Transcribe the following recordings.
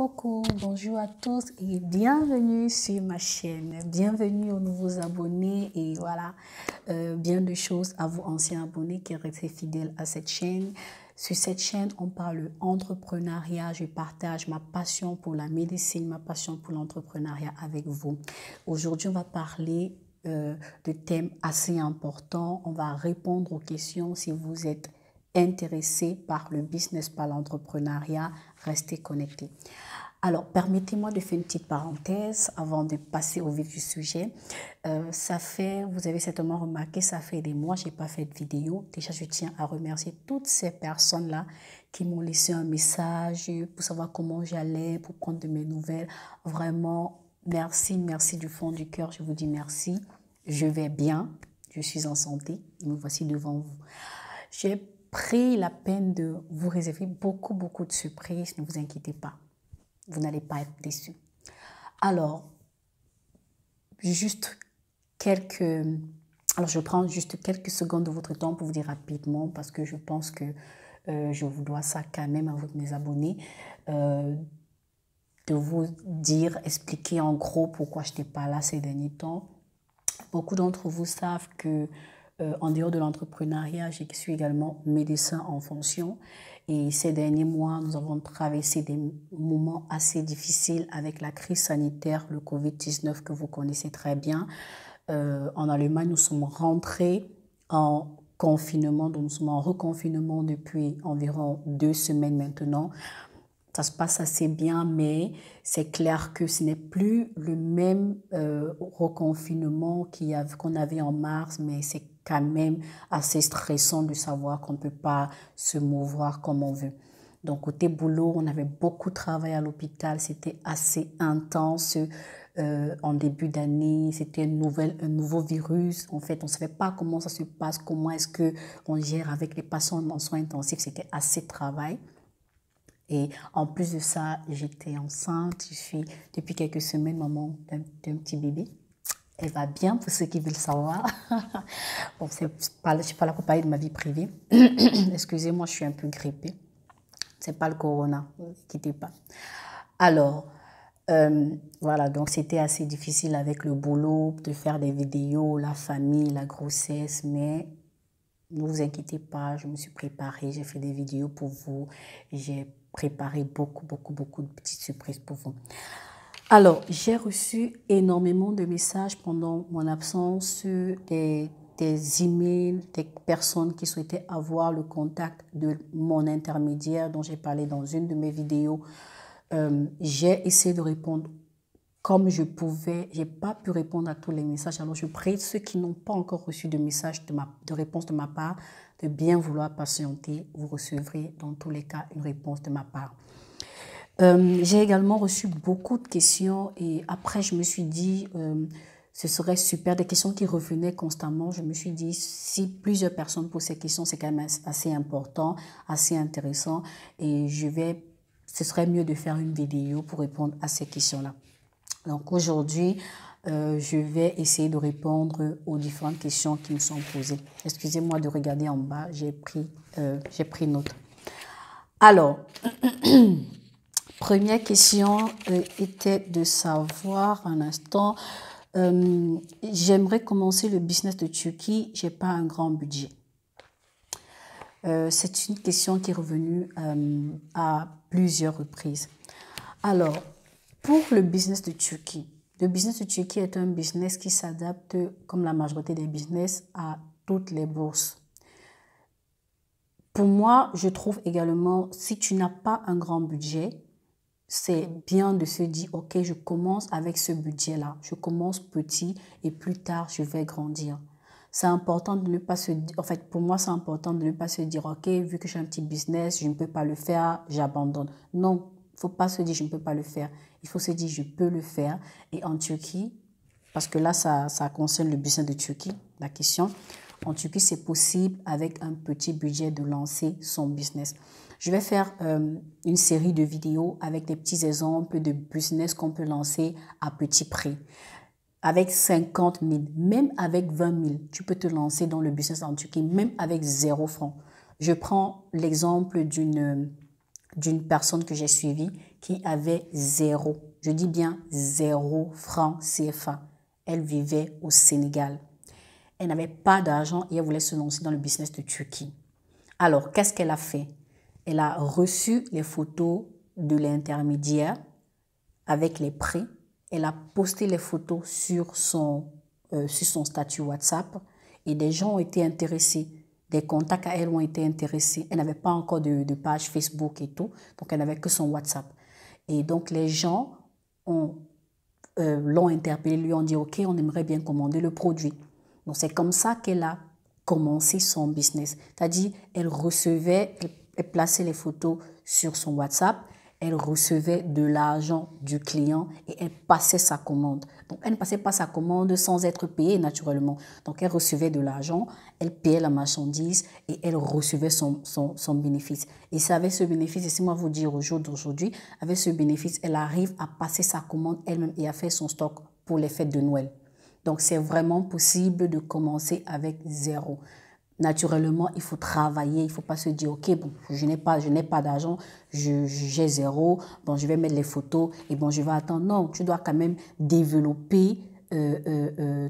Coucou, bonjour à tous et bienvenue sur ma chaîne. Bienvenue aux nouveaux abonnés et voilà, bien de choses à vous anciens abonnés qui restez fidèles à cette chaîne. Sur cette chaîne, on parle entrepreneuriat. Je partage ma passion pour la médecine, ma passion pour l'entrepreneuriat avec vous. Aujourd'hui, on va parler de thèmes assez importants. On va répondre aux questions si vous êtes intéressé par le business, par l'entrepreneuriat, restez connectés. Alors, permettez-moi de faire une petite parenthèse avant de passer au vif du sujet. Vous avez certainement remarqué, ça fait des mois que je n'ai pas fait de vidéo. Déjà, je tiens à remercier toutes ces personnes-là qui m'ont laissé un message pour savoir comment j'allais, pour prendre de mes nouvelles. Vraiment, merci, merci du fond du cœur. Je vous dis merci. Je vais bien, je suis en santé. Me voici devant vous. J'ai pris la peine de vous réserver beaucoup de surprises. Ne vous inquiétez pas. Vous n'allez pas être déçus. Alors, je prends juste quelques secondes de votre temps pour vous dire rapidement, parce que je pense que je vous dois ça quand même à vous, mes abonnés, de vous dire, expliquer en gros pourquoi je n'étais pas là ces derniers temps. Beaucoup d'entre vous savent que en dehors de l'entrepreneuriat, je suis également médecin en fonction. Et ces derniers mois, nous avons traversé des moments assez difficiles avec la crise sanitaire, le Covid-19 que vous connaissez très bien. En Allemagne, nous sommes rentrés en confinement, donc nous sommes en reconfinement depuis environ 2 semaines maintenant. Ça se passe assez bien, mais c'est clair que ce n'est plus le même reconfinement qu'on avait en mars, mais c'est quand même assez stressant de savoir qu'on ne peut pas se mouvoir comme on veut. Donc, côté boulot, on avait beaucoup de travail à l'hôpital, c'était assez intense. En début d'année, c'était un nouveau virus. En fait, on ne savait pas comment ça se passe, comment est-ce qu'on gère avec les patients en soins intensifs. C'était assez de travail. Et en plus de ça, j'étais enceinte. Je suis depuis quelques semaines maman d'un petit bébé. Elle va bien pour ceux qui veulent savoir. Bon, je ne suis pas là pour parler de ma vie privée. Excusez-moi, je suis un peu grippée. Ce n'est pas le corona, ne vous inquiétez pas. Alors, voilà, donc c'était assez difficile avec le boulot, de faire des vidéos, la famille, la grossesse, mais ne vous inquiétez pas, je me suis préparée, j'ai fait des vidéos pour vous, j'ai préparé beaucoup de petites surprises pour vous. Alors, j'ai reçu énormément de messages pendant mon absence, des emails, des personnes qui souhaitaient avoir le contact de mon intermédiaire dont j'ai parlé dans une de mes vidéos. J'ai essayé de répondre comme je pouvais. Je n'ai pas pu répondre à tous les messages. Alors, je prie ceux qui n'ont pas encore reçu de message, de réponse de ma part, de bien vouloir patienter. Vous recevrez dans tous les cas une réponse de ma part. J'ai également reçu beaucoup de questions et après, je me suis dit, ce serait super, des questions qui revenaient constamment. Je me suis dit, si plusieurs personnes posent ces questions, c'est quand même assez important, assez intéressant et ce serait mieux de faire une vidéo pour répondre à ces questions-là. Donc aujourd'hui, je vais essayer de répondre aux différentes questions qui me sont posées. Excusez-moi de regarder en bas, j'ai pris note. Alors, première question était de savoir un instant, j'aimerais commencer le business de Turquie, je n'ai pas un grand budget. C'est une question qui est revenue à plusieurs reprises. Alors, pour le business de Turquie est un business qui s'adapte, comme la majorité des business, à toutes les bourses. Pour moi, je trouve également, si tu n'as pas un grand budget, c'est bien de se dire, ok, je commence avec ce budget-là. Je commence petit et plus tard, je vais grandir. C'est important de ne pas se dire, en fait, pour moi, c'est important de ne pas se dire, ok, vu que j'ai un petit business, je ne peux pas le faire, j'abandonne. Non, il ne faut pas se dire, je ne peux pas le faire. Il faut se dire, je peux le faire. Et en Turquie, parce que là, ça concerne le business de Turquie, la question. En Turquie, c'est possible avec un petit budget de lancer son business. Je vais faire une série de vidéos avec des petits exemples de business qu'on peut lancer à petit prix. Avec 50 000, même avec 20 000, tu peux te lancer dans le business en Turquie, même avec 0 francs. Je prends l'exemple d'une d'une personne que j'ai suivie qui avait zéro, je dis bien 0 francs CFA. Elle vivait au Sénégal. Elle n'avait pas d'argent et elle voulait se lancer dans le business de Turquie. Alors, qu'est-ce qu'elle a fait? Elle a reçu les photos de l'intermédiaire avec les prix. Elle a posté les photos sur son statut WhatsApp et des gens ont été intéressés. Des contacts à elle ont été intéressés. Elle n'avait pas encore de page Facebook et tout, donc elle n'avait que son WhatsApp. Et donc, les gens l'ont interpellée, lui ont dit « Ok, on aimerait bien commander le produit ». Donc, c'est comme ça qu'elle a commencé son business. C'est-à-dire, elle plaçait les photos sur son WhatsApp, elle recevait de l'argent du client et elle passait sa commande. Donc, elle ne passait pas sa commande sans être payée naturellement. Donc, elle recevait de l'argent, elle payait la marchandise et elle recevait son bénéfice. Et c'est avec ce bénéfice, et c'est moi vous dire au jour d'aujourd'hui, avec ce bénéfice, elle arrive à passer sa commande elle-même et à faire son stock pour les fêtes de Noël. Donc, c'est vraiment possible de commencer avec zéro. Naturellement, il faut travailler. Il ne faut pas se dire, OK, bon, je n'ai pas d'argent, j'ai zéro, bon, je vais mettre les photos et bon, je vais attendre. Non, tu dois quand même développer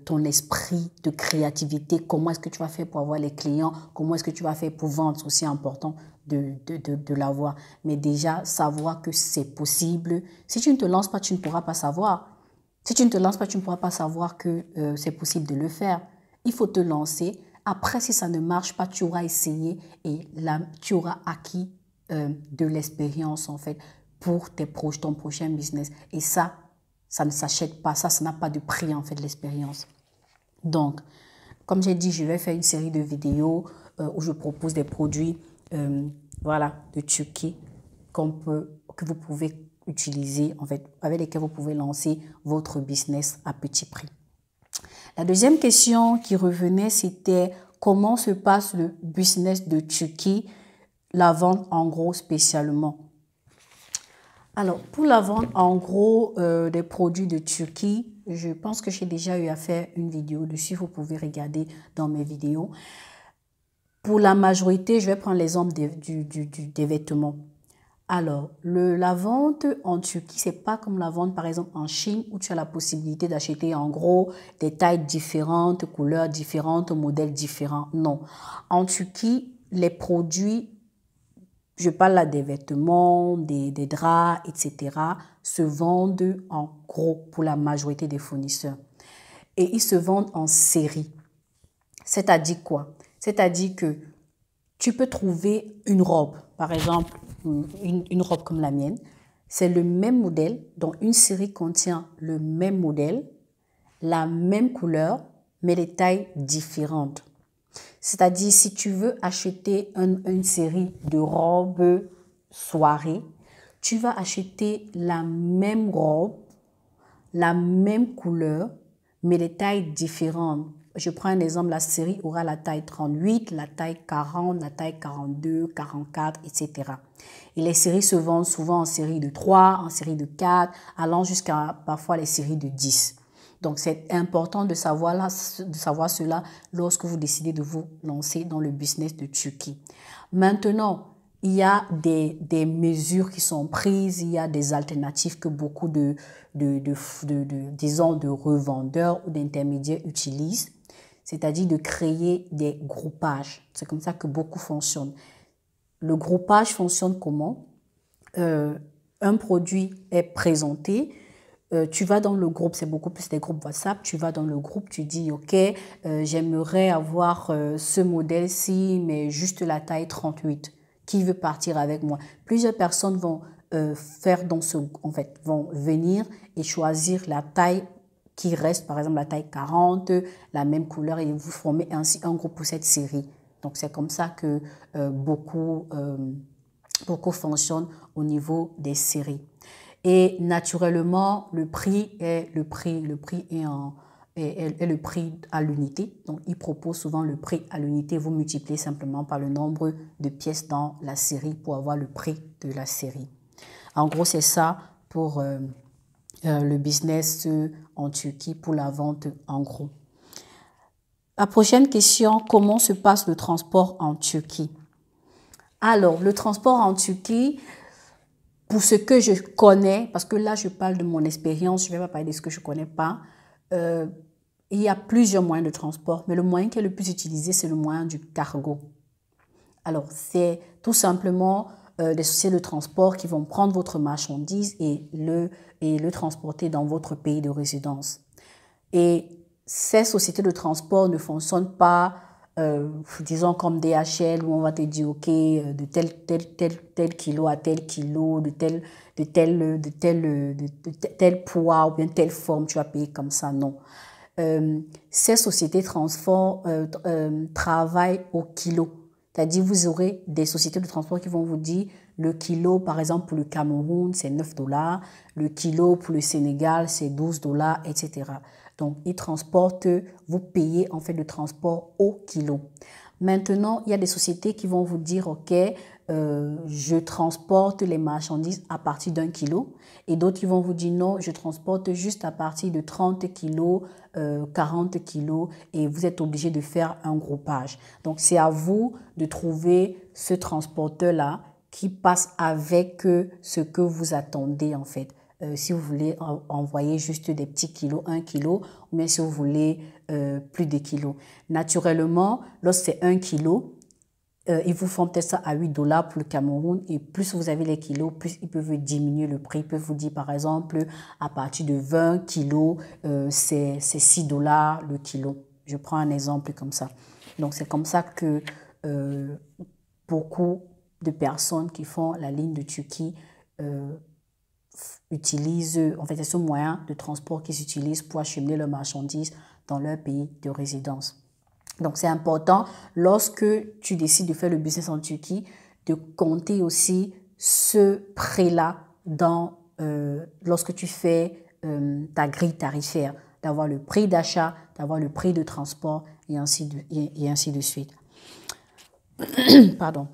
ton esprit de créativité. Comment est-ce que tu vas faire pour avoir les clients? Comment est-ce que tu vas faire pour vendre? C'est aussi important de l'avoir. Mais déjà, savoir que c'est possible. Si tu ne te lances pas, tu ne pourras pas savoir. Si tu ne te lances pas, tu ne pourras pas savoir que c'est possible de le faire. Il faut te lancer. Après, si ça ne marche pas, tu auras essayé et là, tu auras acquis de l'expérience en fait pour ton prochain business. Et ça ne s'achète pas. Ça n'a pas de prix en fait, l'expérience. Donc, comme j'ai dit, je vais faire une série de vidéos où je propose des produits de Turquie que vous pouvez utiliser, en fait, avec lesquels vous pouvez lancer votre business à petit prix. La deuxième question qui revenait, c'était comment se passe le business de Turquie, la vente en gros spécialement. Alors, pour la vente en gros des produits de Turquie, je pense que j'ai déjà eu à faire une vidéo dessus, vous pouvez regarder dans mes vidéos. Pour la majorité, je vais prendre l'exemple des vêtements. Alors, la vente en Turquie, c'est pas comme la vente par exemple en Chine où tu as la possibilité d'acheter en gros des tailles différentes, couleurs différentes, modèles différents. Non. En Turquie, les produits, je parle là des vêtements, des draps, etc., se vendent en gros pour la majorité des fournisseurs. Et ils se vendent en série. C'est-à-dire quoi? C'est-à-dire que tu peux trouver une robe, par exemple, une robe comme la mienne. C'est le même modèle, dont une série contient le même modèle, la même couleur, mais les tailles différentes. C'est-à-dire, si tu veux acheter une série de robes soirée, tu vas acheter la même robe, la même couleur, mais les tailles différentes. Je prends un exemple, la série aura la taille 38, la taille 40, la taille 42, 44, etc. Et les séries se vendent souvent en série de 3, en série de 4, allant jusqu'à parfois les séries de 10. Donc, c'est important de savoir cela lorsque vous décidez de vous lancer dans le business de Turquie. Maintenant, il y a des mesures qui sont prises, il y a des alternatives que beaucoup disons, de revendeurs ou d'intermédiaires utilisent, c'est-à-dire de créer des groupages. C'est comme ça que beaucoup fonctionnent. Le groupage fonctionne comment? Un produit est présenté, tu vas dans le groupe, c'est beaucoup plus des groupes WhatsApp, tu vas dans le groupe, tu dis ok, j'aimerais avoir ce modèle-ci, mais juste la taille 38. Qui veut partir avec moi? Plusieurs personnes vont vont venir et choisir la taille qui reste, par exemple la taille 40, la même couleur, et vous formez ainsi un groupe pour cette série. Donc c'est comme ça que beaucoup fonctionnent au niveau des séries. Et naturellement, le prix est le prix à l'unité. Donc, ils proposent souvent le prix à l'unité. Vous multipliez simplement par le nombre de pièces dans la série pour avoir le prix de la série. En gros, c'est ça pour le business en Turquie pour la vente en gros. La prochaine question, comment se passe le transport en Turquie? Alors, le transport en Turquie, pour ce que je connais, parce que là, je parle de mon expérience, je ne vais pas parler de ce que je ne connais pas, il y a plusieurs moyens de transport, mais le moyen qui est le plus utilisé, c'est le moyen du cargo. Alors, c'est tout simplement des sociétés de transport qui vont prendre votre marchandise et le transporter dans votre pays de résidence. Et ces sociétés de transport ne fonctionnent pas, disons comme DHL, où on va te dire, OK, de tel kilo à tel kilo, de tel poids ou bien telle forme, tu vas payer comme ça. Non. Ces sociétés travaillent au kilo. C'est-à-dire, vous aurez des sociétés de transport qui vont vous dire le kilo, par exemple, pour le Cameroun, c'est 9 $, le kilo pour le Sénégal, c'est 12 $, etc. Donc, ils transportent, vous payez en fait le transport au kilo. Maintenant, il y a des sociétés qui vont vous dire, OK, je transporte les marchandises à partir d'1 kilo. Et d'autres qui vont vous dire, non, je transporte juste à partir de 30 kilos, 40 kilos, et vous êtes obligé de faire un groupage. Donc, c'est à vous de trouver ce transporteur-là qui passe avec ce que vous attendez, en fait. Si vous voulez envoyer juste des petits kilos, 1 kilo, ou bien si vous voulez plus de kilos. Naturellement, lorsque c'est 1 kilo, ils vous font peut-être ça à 8 $ pour le Cameroun, et plus vous avez les kilos, plus ils peuvent diminuer le prix. Ils peuvent vous dire, par exemple, à partir de 20 kilos, c'est 6 $ le kilo. Je prends un exemple comme ça. Donc, c'est comme ça que beaucoup de personnes qui font la ligne de Turquie utilisent, en fait, c'est ce moyen de transport qu'ils utilisent pour acheminer leurs marchandises dans leur pays de résidence. Donc, c'est important, lorsque tu décides de faire le business en Turquie, de compter aussi ce prix-là lorsque tu fais ta grille tarifaire, d'avoir le prix d'achat, d'avoir le prix de transport et ainsi de suite. Pardon.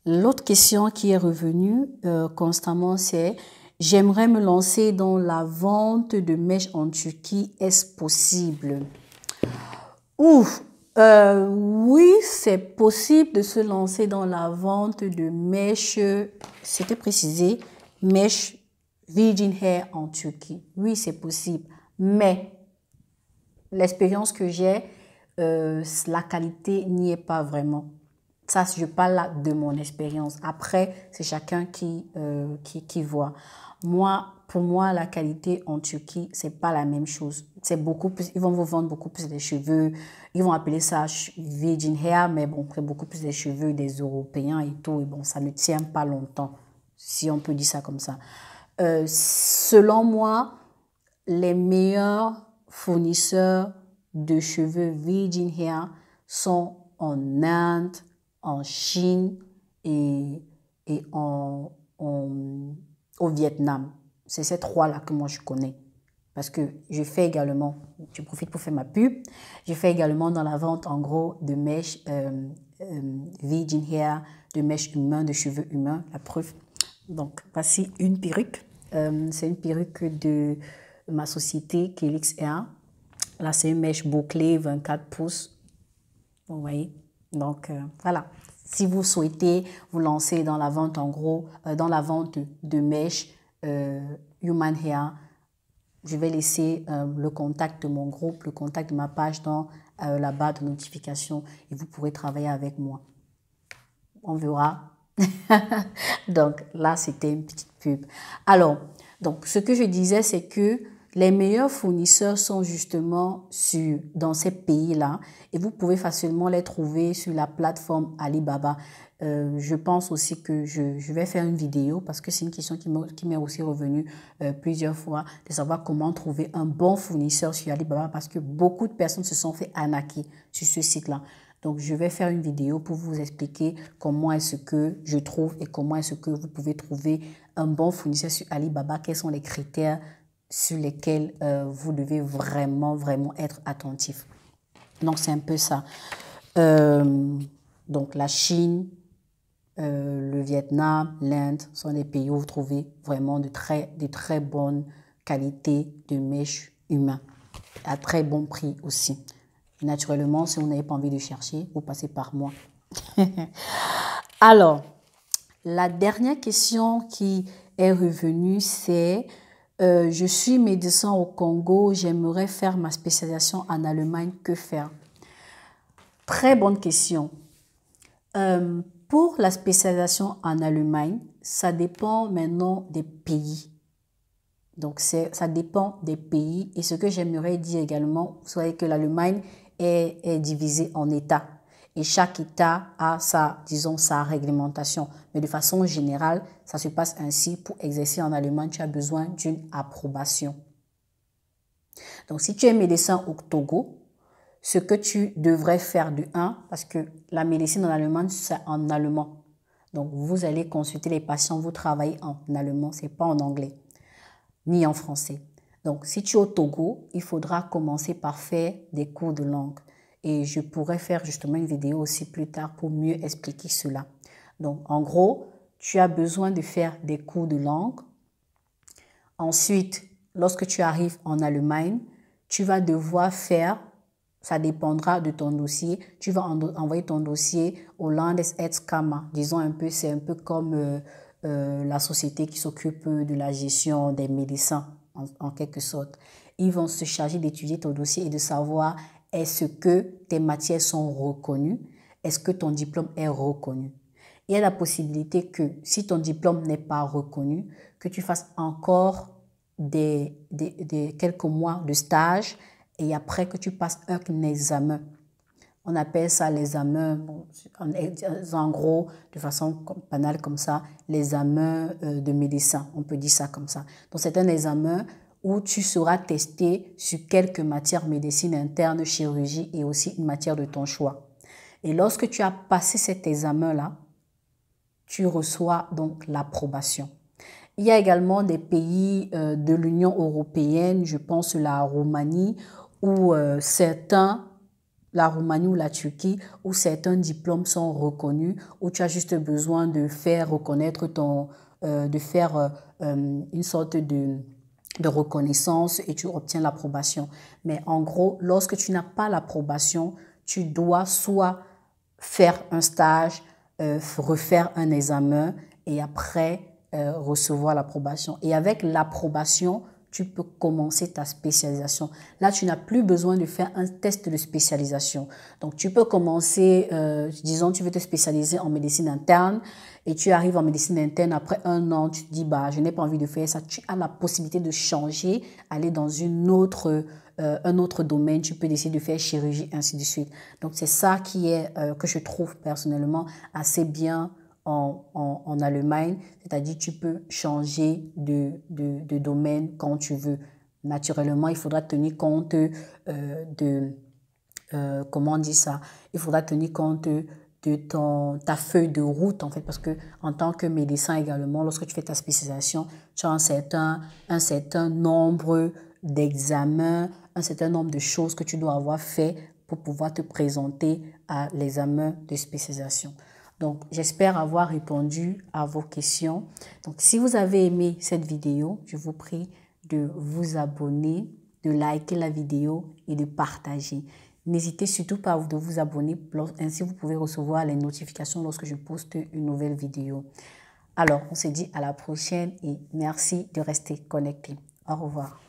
L'autre question qui est revenue constamment, c'est « J'aimerais me lancer dans la vente de mèches en Turquie, est-ce possible ?» Oui, c'est possible de se lancer dans la vente de mèches, c'était précisé, mèches Virgin Hair en Turquie. Oui, c'est possible, mais l'expérience que j'ai, la qualité n'y est pas vraiment. Ça, je parle là de mon expérience. Après, c'est chacun qui voit. Pour moi, la qualité en Turquie, c'est pas la même chose. C'est beaucoup plus, ils vont vous vendre beaucoup plus des cheveux. Ils vont appeler ça Virgin Hair, mais bon, c'est beaucoup plus des cheveux des Européens et tout. Et bon, ça ne tient pas longtemps, si on peut dire ça comme ça. Selon moi, les meilleurs fournisseurs de cheveux Virgin Hair sont en Inde, en Chine et au Vietnam. C'est ces trois-là que moi je connais. Parce que je fais également, je profite pour faire ma pub, je fais également dans la vente en gros de mèches Virgin Hair, de mèches humaines, de cheveux humains, la preuve. Donc voici une perruque. C'est une perruque de ma société Kelix Hair. Là c'est une mèche bouclée 24 pouces. Vous voyez. Donc voilà. Si vous souhaitez vous lancer dans la vente en gros, dans la vente de mèches Human Hair, je vais laisser le contact de mon groupe, le contact de ma page dans la barre de notification et vous pourrez travailler avec moi. On verra. Donc là, c'était une petite pub. Alors, donc ce que je disais, c'est que les meilleurs fournisseurs sont justement dans ces pays-là et vous pouvez facilement les trouver sur la plateforme Alibaba. Je pense aussi que je vais faire une vidéo parce que c'est une question qui m'est aussi revenue plusieurs fois, de savoir comment trouver un bon fournisseur sur Alibaba parce que beaucoup de personnes se sont fait arnaquer sur ce site-là. Donc, je vais faire une vidéo pour vous expliquer comment est-ce que je trouve et comment est-ce que vous pouvez trouver un bon fournisseur sur Alibaba, quels sont les critères sur lesquels vous devez vraiment être attentif. Donc, c'est un peu ça. Donc, la Chine, le Vietnam, l'Inde sont des pays où vous trouvez vraiment de très bonnes qualités de mèches humains à très bon prix aussi. Naturellement, si vous n'avez pas envie de chercher, vous passez par moi. Alors, La dernière question qui est revenue, c'est je suis médecin au Congo, j'aimerais faire ma spécialisation en Allemagne, que faire? Très bonne question. Pour la spécialisation en Allemagne, ça dépend maintenant des pays. Donc, ça dépend des pays. Et ce que j'aimerais dire également, vous savez que l'Allemagne est divisée en États. Et chaque État a disons, sa réglementation. Mais de façon générale, ça se passe ainsi. Pour exercer en Allemagne, tu as besoin d'une approbation. Donc, si tu es médecin au Togo, ce que tu devrais faire de 1, parce que la médecine en Allemagne, c'est en allemand. Donc, vous allez consulter les patients, vous travaillez en allemand, ce n'est pas en anglais, ni en français. Donc, si tu es au Togo, il faudra commencer par faire des cours de langue. Et je pourrais faire justement une vidéo aussi plus tard pour mieux expliquer cela. Donc, en gros, tu as besoin de faire des cours de langue. Ensuite, lorsque tu arrives en Allemagne, tu vas devoir faire, ça dépendra de ton dossier, tu vas envoyer ton dossier au Landesärztkammer. Disons un peu, c'est un peu comme la société qui s'occupe de la gestion des médecins, en quelque sorte. Ils vont se charger d'étudier ton dossier et de savoir est-ce que tes matières sont reconnues, est-ce que ton diplôme est reconnu. Il y a la possibilité que si ton diplôme n'est pas reconnu, que tu fasses encore quelques mois de stage et après que tu passes un examen. On appelle ça l'examen, en gros, de façon banale comme ça, l'examen de médecin, on peut dire ça comme ça. Donc c'est un examen où tu seras testé sur quelques matières médecine interne, chirurgie et aussi une matière de ton choix. Et lorsque tu as passé cet examen-là, tu reçois donc l'approbation. Il y a également des pays de l'Union européenne, je pense la Roumanie, où la Roumanie ou la Turquie, où certains diplômes sont reconnus, où tu as juste besoin de faire reconnaître une sorte de reconnaissance et tu obtiens l'approbation. Mais en gros, lorsque tu n'as pas l'approbation, tu dois soit faire un stage, refaire un examen et après recevoir l'approbation. Et avec l'approbation, tu peux commencer ta spécialisation. Là, tu n'as plus besoin de faire un test de spécialisation. Donc, tu peux commencer, disons, tu veux te spécialiser en médecine interne et tu arrives en médecine interne après 1 an, tu te dis, bah, je n'ai pas envie de faire ça. Tu as la possibilité de changer, aller dans un autre domaine. Tu peux décider de faire chirurgie, ainsi de suite. Donc, c'est ça qui est, que je trouve personnellement assez bien en Allemagne, c'est-à-dire tu peux changer de domaine quand tu veux. Naturellement, il faudra tenir compte comment on dit ça, il faudra tenir compte de ta feuille de route en fait, parce que en tant que médecin également, lorsque tu fais ta spécialisation, tu as un certain nombre d'examens, un certain nombre de choses que tu dois avoir fait pour pouvoir te présenter à l'examen de spécialisation. Donc, j'espère avoir répondu à vos questions. Donc, si vous avez aimé cette vidéo, je vous prie de vous abonner, de liker la vidéo et de partager. N'hésitez surtout pas de vous abonner, ainsi vous pouvez recevoir les notifications lorsque je poste une nouvelle vidéo. Alors, on se dit à la prochaine et merci de rester connecté. Au revoir.